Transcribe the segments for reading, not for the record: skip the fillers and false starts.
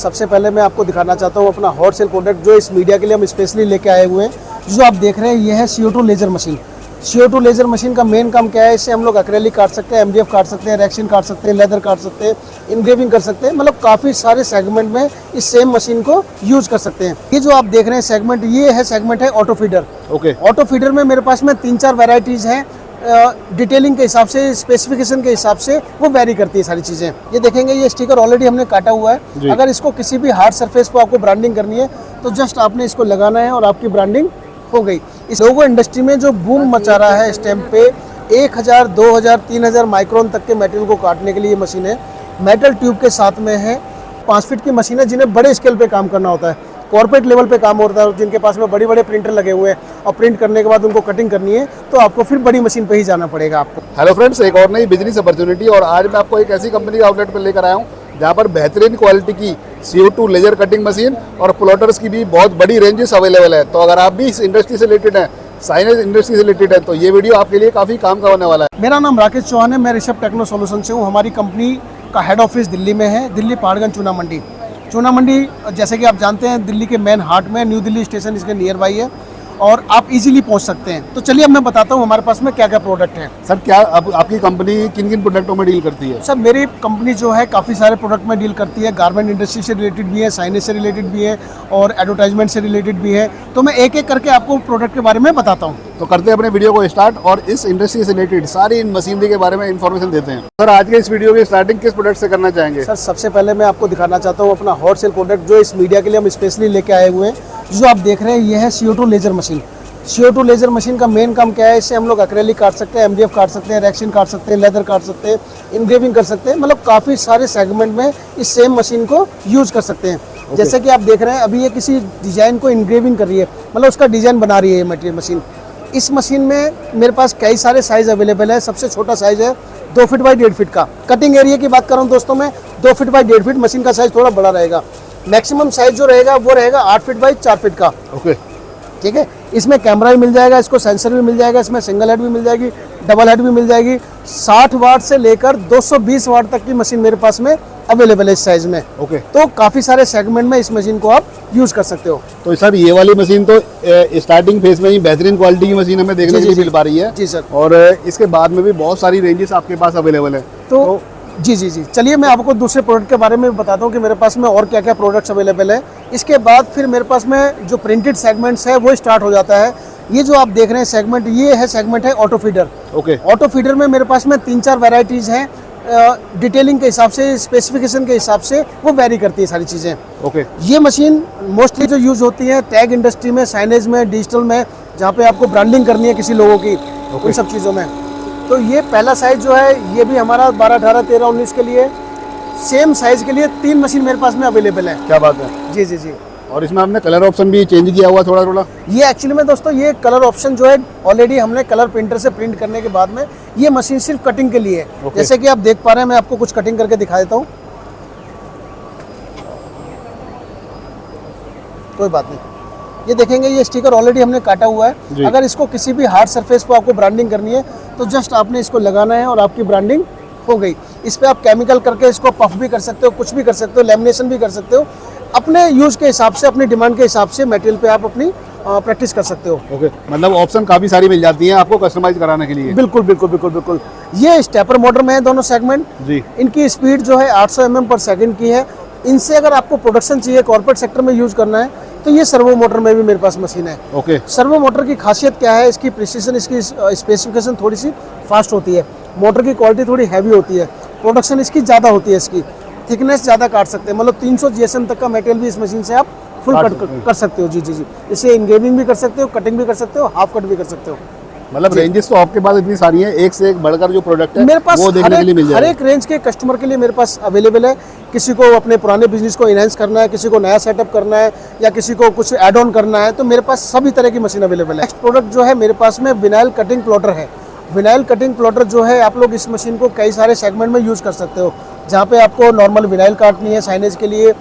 सबसे पहले मैं आपको दिखाना चाहता हूँ अपना हॉट सेल प्रोडक्ट जो इस मीडिया के लिए हम स्पेशली लेके आए हुए हैं। जो आप देख रहे हैं ये है CO2 laser machine. CO2 laser machine का मेन काम क्या है, इससे हम लोग एक्रेलिक काट सकते हैं, MDF काट सकते हैं, रेक्सिन काट सकते हैं, लेदर काट सकते हैं, इनग्रेविंग कर सकते हैं, मतलब काफ़ी सारे सेगमेंट में इस सेम मशीन को यूज कर सकते हैं। ये जो आप देख रहे हैं सेगमेंट, ये है सेगमेंट है auto feeder. Okay. Auto feeder में मेरे पास में 3-4 वेराइटीज़ हैं। डिटेलिंग के हिसाब से, स्पेसिफिकेशन के हिसाब से वो वेरी करती है सारी चीज़ें। ये देखेंगे ये स्टिकर ऑलरेडी हमने काटा हुआ है। अगर इसको किसी भी हार्ड सरफेस पर आपको ब्रांडिंग करनी है तो जस्ट आपने इसको लगाना है और आपकी ब्रांडिंग हो गई। इस लोगो इंडस्ट्री में जो बूम मचा रहा है इस टाइम पे 1000, 2000, 3000 माइक्रोन तक के मेटेरियल को काटने के लिए ये मशीन है। मेटल ट्यूब के साथ में है, 5 फीट की मशीन है जिन्हें बड़े स्केल पे काम करना होता है, कॉर्पोरेट लेवल पे काम होता है, जिनके पास में बड़े बड़े प्रिंटर लगे हुए हैं और प्रिंट करने के बाद उनको कटिंग करनी है तो आपको फिर बड़ी मशीन पे ही जाना पड़ेगा आपको। हेलो फ्रेंड्स, एक और नई बिजनेस अपॉर्चुनिटी और आज मैं आपको एक ऐसी कंपनी के आउटलेट पर लेकर आया हूँ जहाँ पर बेहतरीन क्वालिटी की CO2 लेजर कटिंग मशीन और प्लॉटर्स की भी बहुत बड़ी रेंजेस अवेलेबल है। तो अगर आप भी इस इंडस्ट्री से रिलेटेड हैं, साइनेज इंडस्ट्री से रिलेटेड है, तो ये वीडियो आपके लिए काफ़ी काम का होने वाला है। मेरा नाम राकेश चौहान है, मैं ऋषभ टेक्नो सॉल्यूशन से हूँ। हमारी कंपनी का हेड ऑफिस दिल्ली में है, दिल्ली पहाड़गंज चूना मंडी। चूना मंडी जैसे कि आप जानते हैं दिल्ली के मेन हार्ट में, न्यू दिल्ली स्टेशन इसके नियर बाई है और आप इजीली पहुंच सकते हैं। तो चलिए अब मैं बताता हूं हमारे पास में क्या क्या प्रोडक्ट है। सर, क्या आपकी कंपनी किन किन प्रोडक्टों में डील करती है? सर, मेरी कंपनी जो है काफ़ी सारे प्रोडक्ट में डील करती है। गारमेंट इंडस्ट्री से रिलेटेड भी है, साइनेज से रिलेटेड भी है और एडवर्टाइजमेंट से रिलेटेड भी है। तो मैं एक एक करके आपको प्रोडक्ट के बारे में बताता हूँ। तो करते हैं अपने वीडियो को स्टार्ट और इस इंडस्ट्री से रिलेटेड सारी इन मशीनरी के बारे में इन्फॉर्मेशन देते हैं। सर, आज के इस वीडियो की स्टार्टिंग किस प्रोडक्ट से करना चाहेंगे? सर, सबसे पहले मैं आपको दिखाना चाहता हूँ अपना हॉट सेल प्रोडक्ट जो इस मीडिया के लिए हम स्पेशली लेके आए हुए हैं। जो आप देख रहे हैं ये है CO2 laser machine. CO2 laser machine का मेन काम क्या है, इससे हम लोग एक्रेलिक काट सकते हैं, MDF काट सकते हैं, रेक्सिन काट सकते हैं, लेदर काट सकते हैं, इनग्रेविंग कर सकते हैं, मतलब काफ़ी सारे सेगमेंट में इस सेम मशीन को यूज कर सकते हैं। जैसे कि आप देख रहे हैं अभी ये किसी डिजाइन को इनग्रेविंग कर रही है, मतलब उसका डिजाइन बना रही है ये मटेरियल मशीन। इस मशीन में मेरे पास कई सारे साइज अवेलेबल है। सबसे छोटा साइज है 2 फीट बाई 1.5 फीट का। कटिंग एरिया की बात करूँ दोस्तों मैं, 2 फीट बाई 1.5 फीट, मशीन का साइज थोड़ा बड़ा रहेगा। मैक्सिमम साइज जो रहेगा वो रहेगा 8 फीट बाई 4 फीट का। ओके, ठीक है। इसमें कैमरा भी मिल जाएगा, इसको सेंसर भी मिल जाएगा, इसमें सिंगल हेड भी मिल जाएगी, डबल हेड भी मिल जाएगी। 60 वाट से लेकर 220 वाट तक की मशीन मेरे पास में अवेलेबल है इस साइज में। ओके। तो काफ़ी सारे सेगमेंट में इस मशीन को आप यूज़ कर सकते हो। तो सर, ये वाली मशीन तो स्टार्टिंग फेज में ही बेहतरीन क्वालिटी की मशीन हमें देखने के लिए मिल पा रही है। जी सर। और इसके बाद में भी बहुत सारी रेंजेस आपके पास अवेलेबल है। तो जी जी जी, चलिए मैं आपको दूसरे प्रोडक्ट के बारे में बताता हूँ कि मेरे पास में और क्या क्या प्रोडक्ट्स अवेलेबल है। इसके बाद फिर मेरे पास में जो प्रिंटेड सेगमेंट्स है वो स्टार्ट हो जाता है। ये जो आप देख रहे हैं सेगमेंट, ये है सेगमेंट है auto feeder. Okay. Auto feeder में मेरे पास में 3-4 वेराइटीज़ हैं। डिटेलिंग के हिसाब से, स्पेसिफिकेशन के हिसाब से वो वेरी करती है सारी चीज़ें। ओके। ये मशीन मोस्टली जो यूज़ होती है टैग इंडस्ट्री में, साइनेज में, डिजिटल में, जहाँ पे आपको ब्रांडिंग करनी है किसी लोगों की, उन सब चीज़ों में। तो ये पहला साइज जो है ये भी हमारा 12, 18, 13, 19 के लिए, सेम साइज के लिए 3 मशीन मेरे पास में अवेलेबल है। क्या बात है। जी जी जी। और इसमें हमने कलर ऑप्शन भी चेंज किया हुआ थोड़ा थोड़ा। ये एक्चुअली में दोस्तों ये कलर ऑप्शन जो है ऑलरेडी हमने कलर प्रिंटर से प्रिंट करने के बाद में ये मशीन सिर्फ कटिंग के लिए है। जैसे कि आप देख पा रहे हैं, मैं आपको कुछ कटिंग करके दिखा देता हूँ। कोई बात नहीं, ये देखेंगे ये स्टिकर ऑलरेडी हमने काटा हुआ है। अगर इसको किसी भी हार्ड सरफेस पर आपको ब्रांडिंग करनी है तो जस्ट आपने इसको लगाना है और आपकी ब्रांडिंग हो गई। इस पर आप केमिकल करके इसको पफ भी कर सकते हो, कुछ भी कर सकते हो, लेमिनेशन भी कर सकते हो। अपने यूज के हिसाब से, अपनी डिमांड के हिसाब से मटेरियल पे आप अपनी प्रैक्टिस कर सकते हो। ओके। मतलब ऑप्शन काफ़ी सारी मिल जाती हैं आपको कस्टमाइज कराने के लिए। बिल्कुल बिल्कुल बिल्कुल बिल्कुल। ये स्टेपर मोटर में है दोनों सेगमेंट जी। इनकी स्पीड जो है 800 mm पर सेकंड की है। इनसे अगर आपको प्रोडक्शन चाहिए, कॉर्पोरेट सेक्टर में यूज करना है, तो ये सर्वो मोटर में भी मेरे पास मशीन है। ओके। सर्वो मोटर की खासियत क्या है, इसकी प्रिसीजन, इसकी स्पेसिफिकेशन थोड़ी सी फास्ट होती है, मोटर की क्वालिटी थोड़ी हैवी होती है, प्रोडक्शन इसकी ज़्यादा होती है, इसकी थिकनेस ज़्यादा काट सकते हैं, मतलब 300 GSM तक का मटेरियल भी इस मशीन से आप फुल कट कर सकते हो। जी जी जी। इसे इनग्रेविंग भी कर सकते हो, कटिंग भी कर सकते हो, हाफ कट भी कर सकते हो। मतलब रेंजेस तो आपके पास इतनी सारी हैं, एक से एक बढ़कर जो प्रोडक्ट है मेरे पास वो देखने के लिए मिल जाएगा। हर एक रेंज के कस्टमर के लिए मेरे पास अवेलेबल है। किसी को अपने पुराने बिजनेस को इनहेंस करना है, किसी को नया सेटअप करना है, या किसी को कुछ ऐड ऑन करना है, तो मेरे पास सभी तरह की मशीन अवेलेबल है। नेक्स्ट प्रोडक्ट जो है मेरे पास में विनाइल कटिंग प्लॉटर है। विनाइल कटिंग प्लॉटर जो है आप लोग इस मशीन को कई सारे सेगमेंट में यूज़ कर सकते हो। जहाँ पे आपको नॉर्मल विनाइल काटनी है साइनेज के लिए,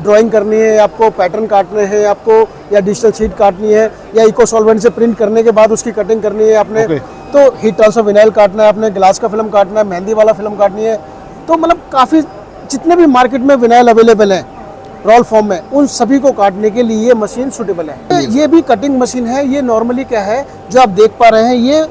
ड्राइंग करनी है आपको, पैटर्न काटने हैं आपको, या डिजिटल शीट काटनी है, या इको सॉल्वेंट से प्रिंट करने के बाद उसकी कटिंग करनी है आपने, तो हीट ट्रांसफर विनाइल काटना है आपने, ग्लास का फिल्म काटना है, मेहंदी वाला फिल्म काटनी है, तो मतलब काफ़ी जितने भी मार्केट में विनाइल अवेलेबल है रोल फॉर्म में, उन सभी को काटने के लिए ये मशीन सूटेबल है। ये भी कटिंग मशीन है। ये नॉर्मली क्या है जो आप देख पा रहे हैं, ये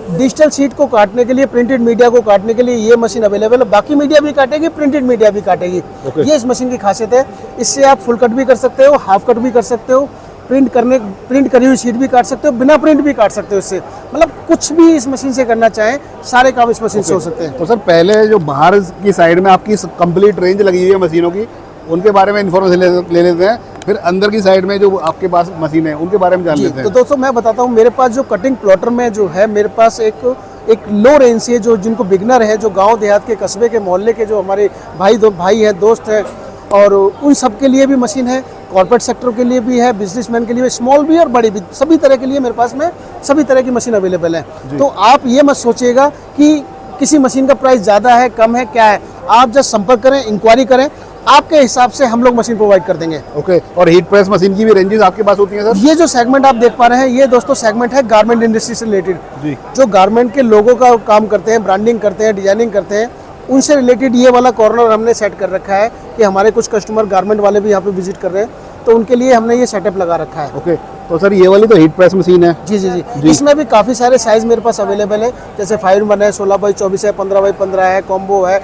डिजिटल शीट को काटने के लिए, प्रिंटेड मीडिया को काटने के लिए ये मशीन अवेलेबल है। बाकी मीडिया भी काटेगी, प्रिंटेड मीडिया भी काटेगी। ये इस मशीन की खासियत है। इससे आप फुल कट भी कर सकते हो, हाफ कट भी कर सकते हो, प्रिंट करी हुई शीट भी काट सकते हो, बिना प्रिंट भी काट सकते हो। इससे मतलब कुछ भी इस मशीन से करना चाहें, सारे काम इस मशीन से हो सकते हैं। तो सर पहले जो बाहर की साइड में आपकी कंप्लीट रेंज लगी हुई है मशीनों की, उनके बारे में इन्फॉर्मेशन ले लेते हैं, फिर अंदर की साइड में जो आपके पास मशीन है उनके बारे में जान लेते हैं। तो दोस्तों मैं बताता हूँ, मेरे पास जो कटिंग प्लॉटर में जो है, मेरे पास एक लो रेंज से जो जिनको बिगनर है, जो गांव देहात के, कस्बे के, मोहल्ले के जो हमारे भाई हैं, दोस्त हैं, और उन सब के लिए भी मशीन है। कॉर्पोरेट सेक्टर के लिए भी है, बिजनेसमैन के लिए, स्मॉल भी और बड़ी भी, सभी तरह के लिए मेरे पास में सभी तरह की मशीन अवेलेबल है। तो आप ये मत सोचिएगा कि किसी मशीन का प्राइस ज़्यादा है, कम है, क्या है। आप जब संपर्क करें, इंक्वायरी करें, आपके हिसाब से हम लोग मशीन प्रोवाइड कर देंगे। ओके। और हीट प्रेस मशीन की भी रेंजेस आपके पास होती हैं सर? ये जो सेगमेंट आप देख पा रहे हैं, ये दोस्तों सेगमेंट है गारमेंट इंडस्ट्री से रिलेटेड। जी। जो गारमेंट के लोगों का काम करते हैं, ब्रांडिंग करते हैं, डिजाइनिंग करते हैं, उनसे रिलेटेड ये वाला कॉर्नर हमने सेट कर रखा है कि हमारे कुछ कस्टमर गारमेंट वाले भी यहाँ पे विजिट कर रहे हैं, तो उनके लिए हमने ये सेटअप लगा रखा है। ओके। तो सर ये वाली तो हीट प्रेस मशीन है? जी जी जी। इसमें भी काफ़ी सारे साइज मेरे पास अवेलेबल है, जैसे 5 है, 16x24 है, 15x15 है, कॉम्बो है,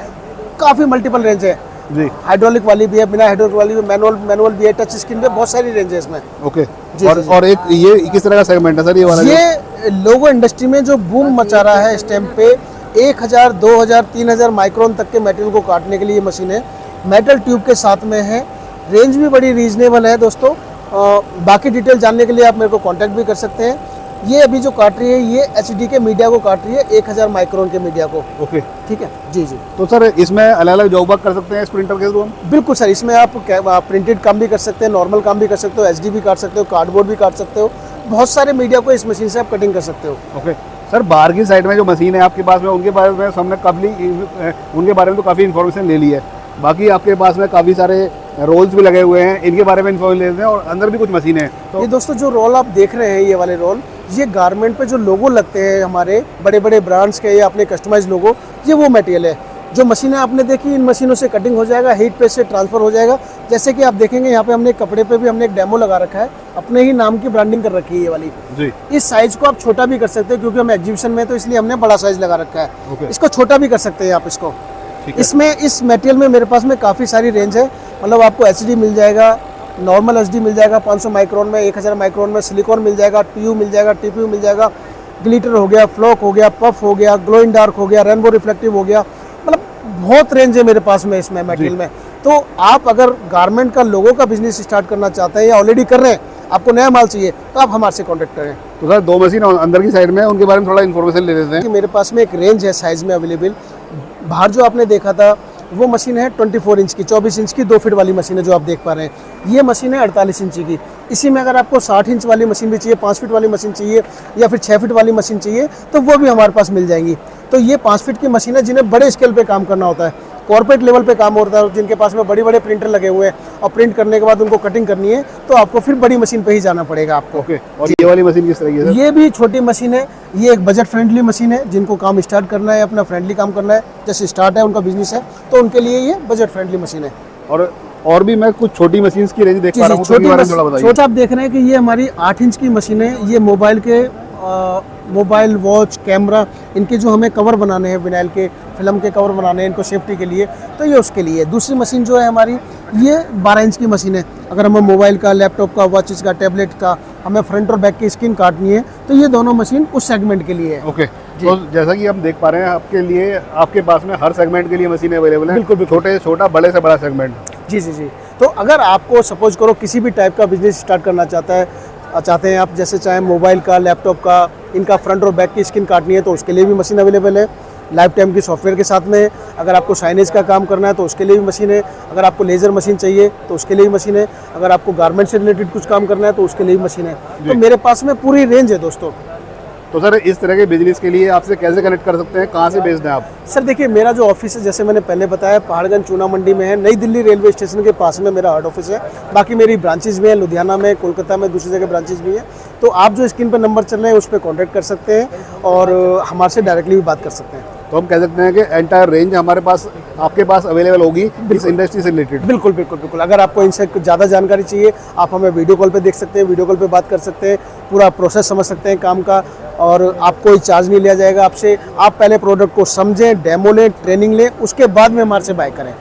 काफ़ी मल्टीपल रेंज है जी। हाइड्रोलिक वाली भी है, बिना हाइड्रोलिक वाली भी, मैनुअल भी है, टच स्क्रीन भी, बहुत सारी रेंज है इसमें। ओके। जी, और, जी, और एक ये किस तरह का सेगमेंट है सर ये वाला? ये लोगो इंडस्ट्री में जो बूम मचा रहा है इस टाइम पे, 1000, 2000, 3000 माइक्रोन तक के मटेरियल को काटने के लिए ये मशीन है। मेटल ट्यूब के साथ में है, रेंज भी बड़ी रीजनेबल है दोस्तों। बाकी डिटेल जानने के लिए आप मेरे को कांटेक्ट भी कर सकते हैं। ये अभी जो काट रही है, ये एचडी के मीडिया को काट रही है, 1000 माइक्रोन के मीडिया को। ओके। ठीक है जी जी। तो सर इसमें अलग अलग जॉब वर्क कर सकते हैं इस प्रिंटर के थ्रू हम? बिल्कुल सर, इसमें आप प्रिंटेड काम भी कर सकते हैं, नॉर्मल काम भी कर सकते हो, एचडी भी काट सकते हो, कार्डबोर्ड भी काट सकते हो, बहुत सारे मीडिया को इस मशीन से आप कटिंग कर सकते हो। ओके। सर बाहर की साइड में जो मशीन है आपके पास में, उनके बारे में हमने उनके बारे में तो काफ़ी इन्फॉर्मेशन ले ली है। बाकी आपके पास में काफ़ी सारे रोल्स भी लगे हुए हैं, इनके बारे में इन्फॉर्मेशन लेते हैं, और अंदर भी कुछ मशीनें हैं। तो ये दोस्तों जो रोल आप देख रहे हैं, ये वाले रोल, ये गारमेंट पे जो लोगो लगते हैं हमारे बड़े बड़े ब्रांड्स के या अपने कस्टमाइज लोगो, ये वो मटेरियल है। जो मशीनें आपने देखी, इन मशीनों से कटिंग हो जाएगा, हीट प्रेस से ट्रांसफर हो जाएगा। जैसे कि आप देखेंगे यहाँ पे हमने कपड़े पे भी हमने एक डेमो लगा रखा है, अपने ही नाम की ब्रांडिंग कर रखी है ये वाली जी। इस साइज को आप छोटा भी कर सकते हैं, क्योंकि हम एग्जीबिशन में, तो इसलिए हमने बड़ा साइज लगा रखा है। इसको छोटा भी कर सकते हैं आप इसको। इसमें इस मटेरियल में मेरे पास में काफ़ी सारी रेंज है। मतलब आपको एचडी मिल जाएगा, नॉर्मल एचडी मिल जाएगा 500 माइक्रोन में, 1000 माइक्रोन में, सिलिकॉन मिल जाएगा, टीयू मिल जाएगा, टीपीयू मिल जाएगा, ग्लिटर हो गया, फ्लॉक हो गया, पफ हो गया, ग्लो इन डार्क हो गया, रेनबो रिफ्लेक्टिव हो गया। मतलब बहुत रेंज है मेरे पास में इसमें मटेरियल में। तो आप अगर गारमेंट का लोगों का बिजनेस स्टार्ट करना चाहते हैं या ऑलरेडी कर रहे हैं, आपको नया माल चाहिए, तो आप हमारे से कॉन्टेक्ट करें। तो सर दो मशीन अंदर की साइड में, उनके बारे में थोड़ा इन्फॉर्मेशन ले लेते हैं। कि मेरे पास में एक रेंज है साइज में अवेलेबल। बाहर जो आपने देखा था वो मशीन है 24 इंच की, 24 इंच की 2 फीट वाली मशीन है जो आप देख पा रहे हैं। ये मशीन है 48 इंच की। इसी में अगर आपको 60 इंच वाली मशीन भी चाहिए, 5 फीट वाली मशीन चाहिए, या फिर 6 फीट वाली मशीन चाहिए, तो वो भी हमारे पास मिल जाएंगी। तो ये 5 फीट की मशीन है जिन्हें बड़े स्केल पे काम करना होता है, कॉर्पोरेट लेवल पे काम होता है, जिनके पास में बड़े बड़े प्रिंटर लगे हुए हैं, और प्रिंट करने के बाद उनको कटिंग करनी है, तो आपको फिर बड़ी मशीन पे ही जाना पड़ेगा आपको। ओके। और ये वाली मशीन किस तरह की है सर? ये भी छोटी मशीन है। ये एक बजट फ्रेंडली मशीन है, जिनको काम स्टार्ट करना है, अपना फ्रेंडली काम करना है, जैसे स्टार्ट है उनका बिजनेस है, तो उनके लिए ये बजट फ्रेंडली मशीन है। और भी मैं कुछ छोटी मशीन की रेंज देख पा रहा हूँ, तो इनके बारे में थोड़ा बताइए। छोटा आप देख रहे हैं कि ये हमारी 8 इंच की मशीन है। ये मोबाइल वॉच, कैमरा, इनके जो हमें कवर बनाने हैं, विनाइल के फिल्म के कवर बनाने हैं इनको सेफ्टी के लिए, तो ये उसके लिए। दूसरी मशीन जो है हमारी, ये 12 इंच की मशीन है। अगर हमें मोबाइल का, लैपटॉप का, वॉचेस का, टैबलेट का, हमें फ्रंट और बैक की स्क्रीन काटनी है, तो ये दोनों मशीन उस सेगमेंट के लिए है। ओके। तो जैसा कि हम देख पा रहे हैं, आपके लिए, आपके पास में हर सेगमेंट के लिए मशीनें अवेलेबल हैं। बिल्कुल। छोटे से छोटा, बड़े से बड़ा सेगमेंट। जी जी जी। तो अगर आपको सपोज करो किसी भी टाइप का बिजनेस स्टार्ट करना चाहते हैं आप, जैसे चाहे मोबाइल का, लैपटॉप का, इनका फ्रंट और बैक की स्क्रीन काटनी है, तो उसके लिए भी मशीन अवेलेबल है, लाइफ टाइम की सॉफ्टवेयर के साथ में। अगर आपको साइनेज का काम करना है तो उसके लिए भी मशीन है। अगर आपको लेज़र मशीन चाहिए तो उसके लिए भी मशीन है। अगर आपको गारमेंट से रिलेटेड कुछ काम करना है तो उसके लिए भी मशीन है। तो मेरे पास में पूरी रेंज है दोस्तों। तो सर इस तरह के बिजनेस के लिए आपसे कैसे कनेक्ट कर सकते हैं, कहाँ से बेस्ड हैं आप? सर देखिए, मेरा जो ऑफिस है, जैसे मैंने पहले बताया, पहाड़गंज चूना मंडी में है, नई दिल्ली रेलवे स्टेशन के पास में मेरा हेड ऑफिस है। बाकी मेरी ब्रांचेज भी हैं, लुधियाना में, कोलकाता में, दूसरी जगह ब्रांचेज भी हैं। तो आप जो स्क्रीन पर नंबर चल रहे हैं उस पर कॉन्टैक्ट कर सकते हैं और हमारे से डायरेक्टली भी बात कर सकते हैं। तो हम कह सकते हैं कि एंटायर रेंज हमारे पास आपके पास अवेलेबल होगी इस इंडस्ट्री से रिलेटेड। बिल्कुल बिल्कुल बिल्कुल। अगर आपको इनसे ज़्यादा जानकारी चाहिए, आप हमें वीडियो कॉल पे देख सकते हैं, वीडियो कॉल पे बात कर सकते हैं, पूरा प्रोसेस समझ सकते हैं काम का, और आप कोई चार्ज नहीं लिया जाएगा आपसे। आप पहले प्रोडक्ट को समझें, डेमो लें, ट्रेनिंग लें, उसके बाद में हमारे से बाय करें।